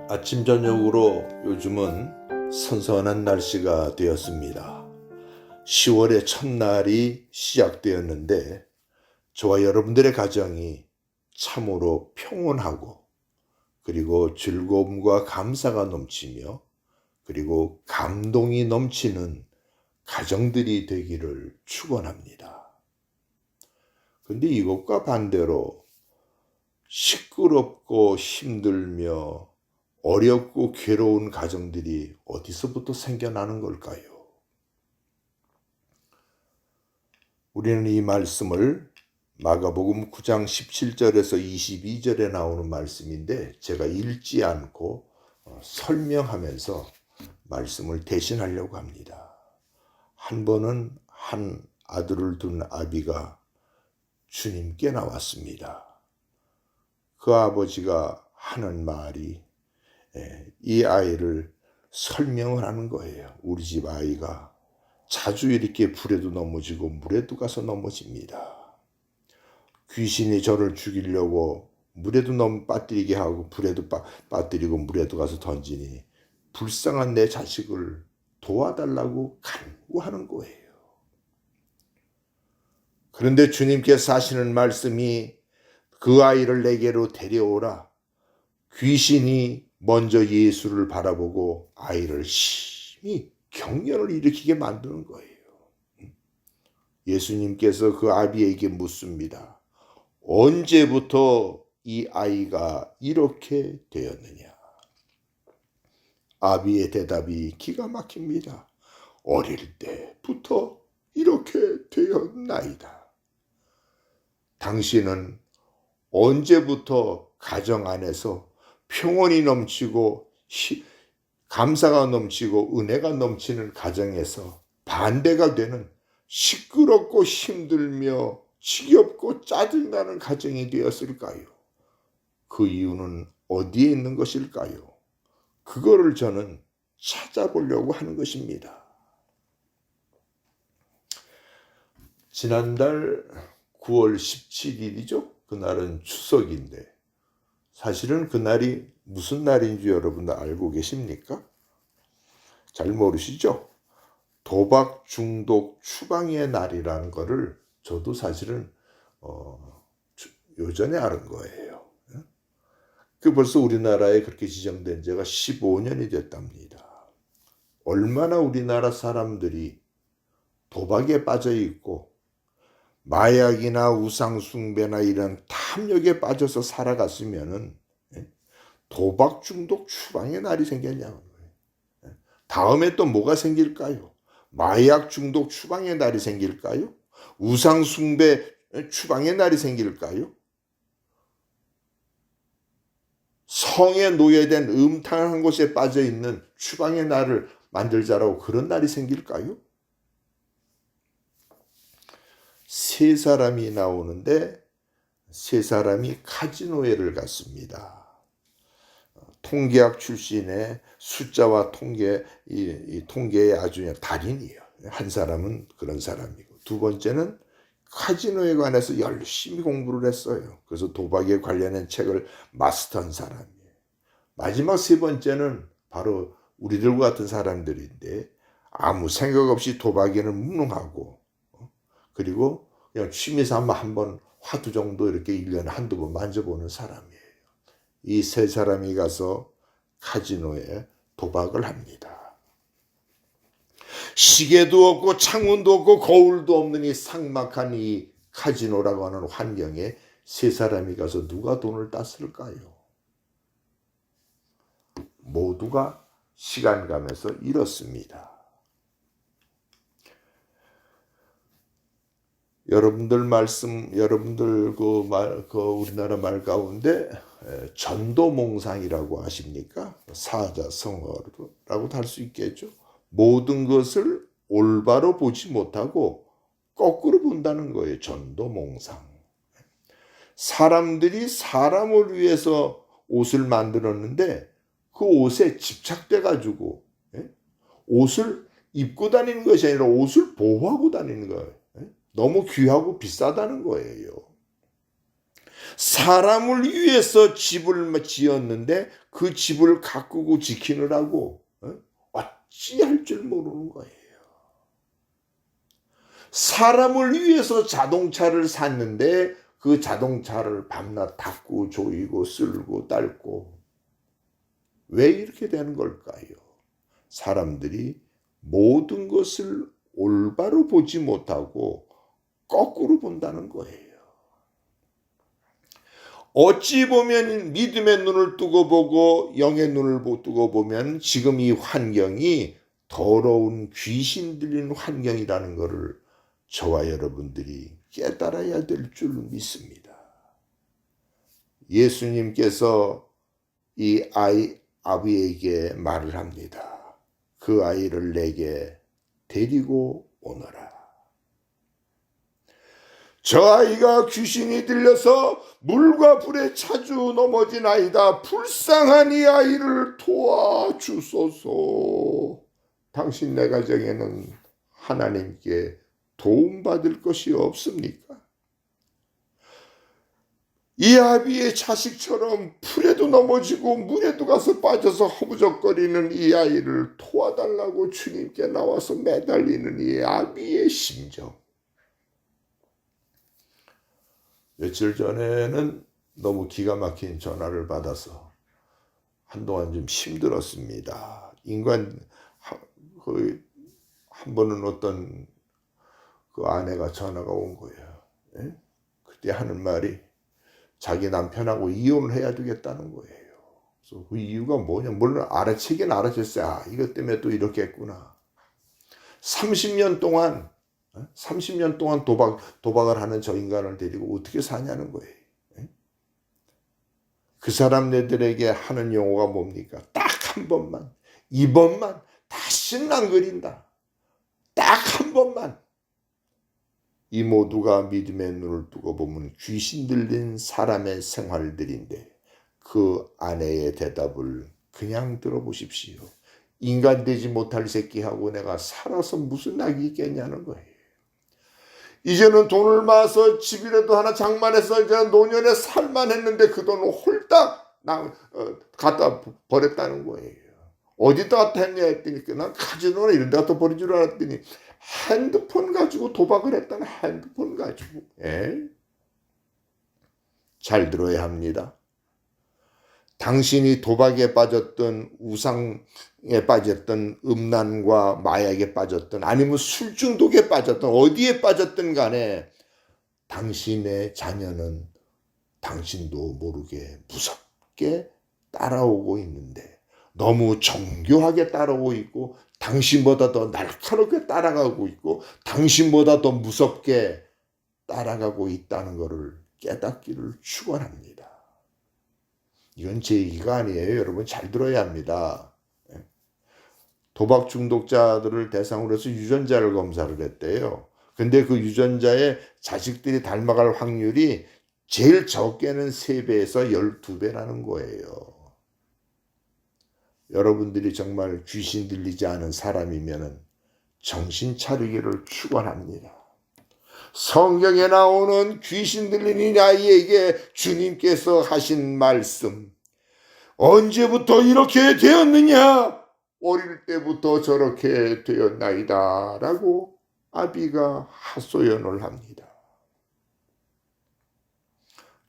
아침 저녁으로 요즘은 선선한 날씨가 되었습니다. 10월의 첫날이 시작되었는데 저와 여러분들의 가정이 참으로 평온하고 그리고 즐거움과 감사가 넘치며 그리고 감동이 넘치는 가정들이 되기를 축원합니다. 그런데 이것과 반대로 시끄럽고 힘들며 어렵고 괴로운 가정들이 어디서부터 생겨나는 걸까요? 우리는 이 말씀을 마가복음 9장 17절에서 22절에 나오는 말씀인데 제가 읽지 않고 설명하면서 말씀을 대신하려고 합니다. 한 번은 한 아들을 둔 아비가 주님께 나왔습니다. 그 아버지가 하는 말이 이 아이를 설명을 하는 거예요. 우리 집 아이가 자주 이렇게 불에도 넘어지고 물에도 가서 넘어집니다. 귀신이 저를 죽이려고 물에도 빠뜨리게 하고 불에도 빠뜨리고 물에도 가서 던지니 불쌍한 내 자식을 도와달라고 간구하는 거예요. 그런데 주님께서 하시는 말씀이 그 아이를 내게로 데려오라. 귀신이 먼저 예수를 바라보고 아이를 심히 경련을 일으키게 만드는 거예요. 예수님께서 그 아비에게 묻습니다. 언제부터 이 아이가 이렇게 되었느냐? 아비의 대답이 기가 막힙니다. 어릴 때부터 이렇게 되었나이다. 당신은 언제부터 가정 안에서 평온이 넘치고 감사가 넘치고 은혜가 넘치는 가정에서 반대가 되는 시끄럽고 힘들며 지겹고 짜증나는 가정이 되었을까요? 그 이유는 어디에 있는 것일까요? 그거를 저는 찾아보려고 하는 것입니다. 지난달 9월 17일이죠. 그날은 추석인데 사실은 그날이 무슨 날인지 여러분들 알고 계십니까? 잘 모르시죠? 도박 중독 추방의 날이라는 거를 저도 사실은 요전에 알은 거예요. 그 벌써 우리나라에 그렇게 지정된 지가 15년이 됐답니다. 얼마나 우리나라 사람들이 도박에 빠져 있고 마약이나 우상숭배나 이런 탐욕에 빠져서 살아갔으면은 도박 중독 추방의 날이 생겼냐는 거예요. 다음에 또 뭐가 생길까요? 마약 중독 추방의 날이 생길까요? 우상숭배 추방의 날이 생길까요? 성에 노예된 음탕한 곳에 빠져있는 추방의 날을 만들자라고 그런 날이 생길까요? 세 사람이 나오는데 세 사람이 카지노에를 갔습니다. 통계학 출신의 숫자와 통계의 아주 달인이에요. 한 사람은 그런 사람이고 두 번째는 카지노에 관해서 열심히 공부를 했어요. 그래서 도박에 관련된 책을 마스터한 사람이에요. 마지막 세 번째는 바로 우리들과 같은 사람들인데 아무 생각 없이 도박에는 무능하고 그리고 그냥 취미삼아 한번 화두 정도 이렇게 1년에 한두 번 만져보는 사람이에요. 이 세 사람이 가서 카지노에 도박을 합니다. 시계도 없고 창문도 없고 거울도 없는 이 삭막한 이 카지노라고 하는 환경에 세 사람이 가서 누가 돈을 땄을까요? 모두가 시간 가면서 잃었습니다. 여러분들 우리나라 말 가운데 전도몽상이라고 아십니까? 사자성어라고도 할 수 있겠죠. 모든 것을 올바로 보지 못하고 거꾸로 본다는 거예요. 전도몽상. 사람들이 사람을 위해서 옷을 만들었는데 그 옷에 집착돼 가지고 옷을 입고 다니는 것이 아니라 옷을 보호하고 다니는 거예요. 너무 귀하고 비싸다는 거예요. 사람을 위해서 집을 지었는데 그 집을 가꾸고 지키느라고 어찌할 줄 모르는 거예요. 사람을 위해서 자동차를 샀는데 그 자동차를 밤낮 닦고 조이고 쓸고 닦고 왜 이렇게 되는 걸까요? 사람들이 모든 것을 올바로 보지 못하고 거꾸로 본다는 거예요. 어찌 보면 믿음의 눈을 뜨고 보고 영의 눈을 뜨고 보면 지금 이 환경이 더러운 귀신 들린 환경이라는 것을 저와 여러분들이 깨달아야 될 줄 믿습니다. 예수님께서 이 아비에게 말을 합니다. 그 아이를 내게 데리고 오너라. 저 아이가 귀신이 들려서 물과 불에 자주 넘어진 아이다. 불쌍한 이 아이를 도와주소서. 당신 내 가정에는 하나님께 도움받을 것이 없습니까? 이 아비의 자식처럼 풀에도 넘어지고 물에도 가서 빠져서 허무적거리는 이 아이를 도와달라고 주님께 나와서 매달리는 이 아비의 심정. 며칠 전에는 너무 기가 막힌 전화를 받아서 한동안 좀 힘들었습니다. 한 번은 어떤 그 아내가 전화가 온 거예요. 예? 그때 하는 말이 자기 남편하고 이혼을 해야 되겠다는 거예요. 그래서 그 이유가 뭐냐? 물론 알아채긴 알아챘어요. 아, 이것 때문에 또 이렇게 했구나. 30년 동안 도박을 하는 저 인간을 데리고 어떻게 사냐는 거예요. 그 사람네들에게 하는 용어가 뭡니까? 딱 한 번만, 이번만, 다시는 안 그린다. 딱 한 번만. 이 모두가 믿음의 눈을 뜨고 보면 귀신 들린 사람의 생활들인데 그 아내의 대답을 그냥 들어보십시오. 인간 되지 못할 새끼하고 내가 살아서 무슨 낙이 있겠냐는 거예요. 이제는 돈을 모아서 집이라도 하나 장만해서 이제 노년에 살만했는데 그 돈을 홀딱 갖다 버렸다는 거예요. 어디다 갖다 했냐 했더니 난 카지노나 이런 데 갖다 버린 줄 알았더니 핸드폰 가지고 도박을 했다는 핸드폰 가지고. 잘 들어야 합니다. 당신이 도박에 빠졌던 우상에 빠졌던 음란과 마약에 빠졌던 아니면 술 중독에 빠졌던 어디에 빠졌든 간에 당신의 자녀는 당신도 모르게 무섭게 따라오고 있는데 너무 정교하게 따라오고 있고 당신보다 더 날카롭게 따라가고 있고 당신보다 더 무섭게 따라가고 있다는 것을 깨닫기를 축원합니다. 이건 제 얘기가 아니에요. 여러분 잘 들어야 합니다. 도박 중독자들을 대상으로 해서 유전자를 검사를 했대요. 근데 그 유전자의 자식들이 닮아갈 확률이 제일 적게는 3배에서 12배라는 거예요. 여러분들이 정말 귀신 들리지 않은 사람이면 정신 차리기를 축원합니다. 성경에 나오는 귀신 들린 이 아이에게 주님께서 하신 말씀, 언제부터 이렇게 되었느냐? 어릴 때부터 저렇게 되었나이다 라고 아비가 하소연을 합니다.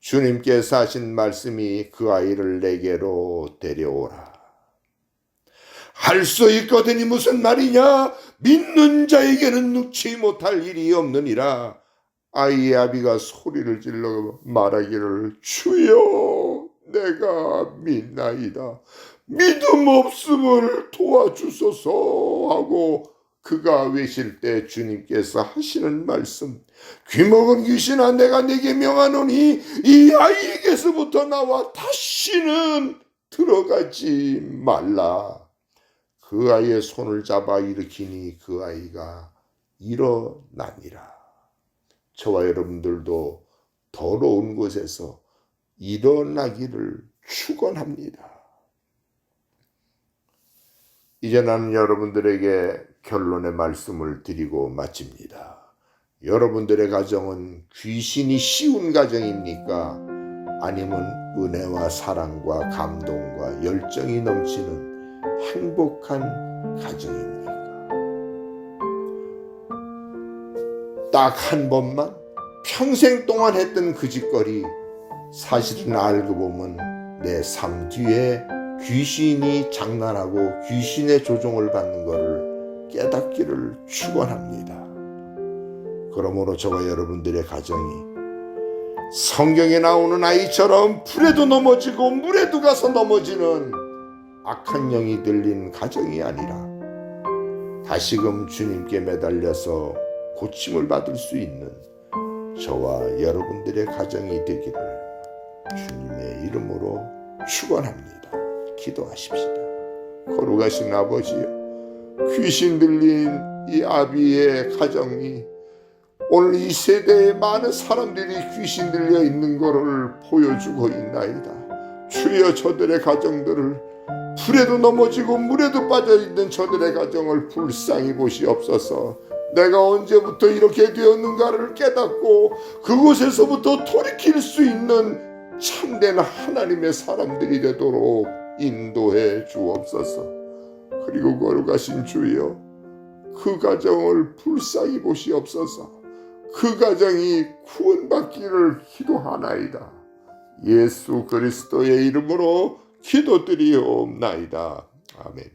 주님께서 하신 말씀이 그 아이를 내게로 데려오라. 할 수 있거든이 무슨 말이냐? 믿는 자에게는 능치 못할 일이 없느니라. 아이의 아비가 소리를 질러 말하기를 주여 내가 믿나이다. 믿음 없음을 도와주소서 하고 그가 외칠 때 주님께서 하시는 말씀, 귀먹은 귀신아 내가 내게 명하노니 이 아이에게서부터 나와 다시는 들어가지 말라. 그 아이의 손을 잡아 일으키니 그 아이가 일어나니라. 저와 여러분들도 더러운 곳에서 일어나기를 축원합니다. 이제 나는 여러분들에게 결론의 말씀을 드리고 마칩니다. 여러분들의 가정은 귀신이 씌운 가정입니까? 아니면 은혜와 사랑과 감동과 열정이 넘치는 행복한 가정입니까? 딱 한 번만 평생 동안 했던 그 짓거리, 사실은 알고 보면 내 삶 뒤에 귀신이 장난하고 귀신의 조종을 받는 것을 깨닫기를 축원합니다. 그러므로 저와 여러분들의 가정이 성경에 나오는 아이처럼 불에도 넘어지고 물에도 가서 넘어지는 악한 영이 들린 가정이 아니라 다시금 주님께 매달려서 고침을 받을 수 있는 저와 여러분들의 가정이 되기를 주님의 이름으로 축원합니다. 기도하십시다. 거룩하신 아버지여, 귀신 들린 이 아비의 가정이 오늘 이 세대에 많은 사람들이 귀신 들려 있는 것을 보여주고 있나이다. 주여, 저들의 가정들을, 불에도 넘어지고 물에도 빠져있는 저들의 가정을 불쌍히 보시옵소서. 내가 언제부터 이렇게 되었는가를 깨닫고 그곳에서부터 돌이킬 수 있는 참된 하나님의 사람들이 되도록 인도해 주옵소서. 그리고 거룩하신 주여, 그 가정을 불쌍히 보시옵소서. 그 가정이 구원받기를 기도하나이다. 예수 그리스도의 이름으로 기도드리옵나이다. 아멘.